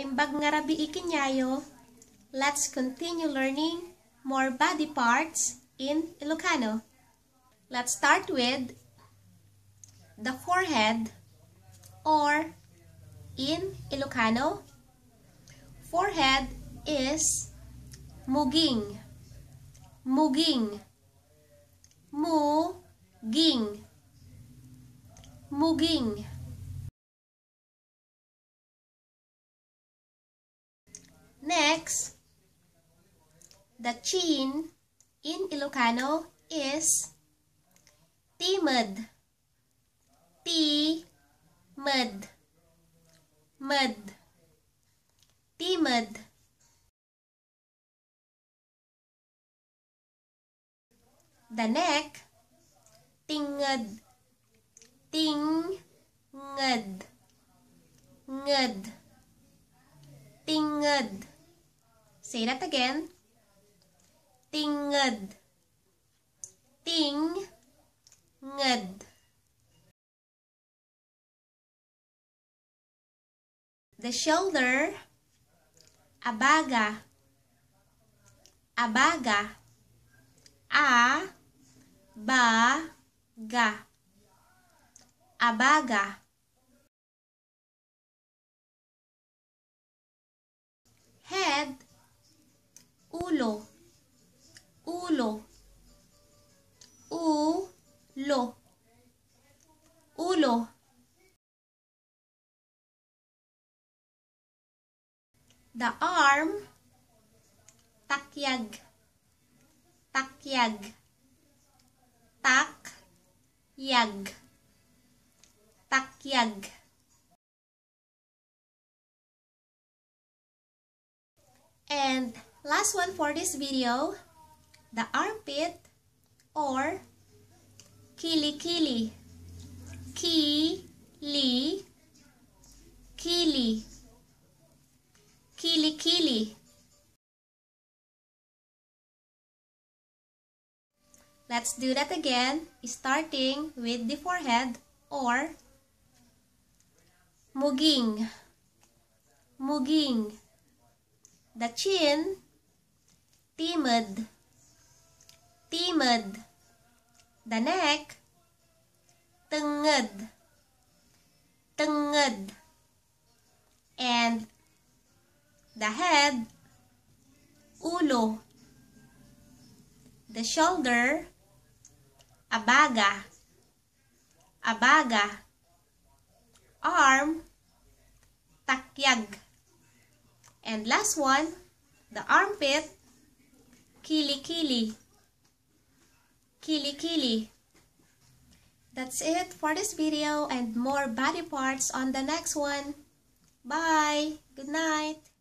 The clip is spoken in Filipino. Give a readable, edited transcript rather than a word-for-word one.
Naimbag nga rabii ikinyayo, let's continue learning more body parts in Ilocano. Let's start with the forehead, or in Ilocano, forehead is muging, muging, muging, muging. Next, the chin in Ilocano is timid, timid, mud, timid. The neck, tingnged, tingnged, nged, tingnged. Say that again. Tingnged, tingnged. The shoulder, abaga, abaga, abaga, abaga. Head, ulo, ulo, ulo, ulo. The arm, takyag, takyag, takyag, takyag. And last one for this video, the armpit or kilikili, kilikili, kilikili. Let's do that again, starting with the forehead or muging, muging. The chin, timid, timid. The neck, tingnged, tingnged. And the head, ulo. The shoulder, abaga, abaga. Arm, takyag. And last one, the armpit, kilikili, kilikili. That's it for this video, and more body parts on the next one. Bye! Good night!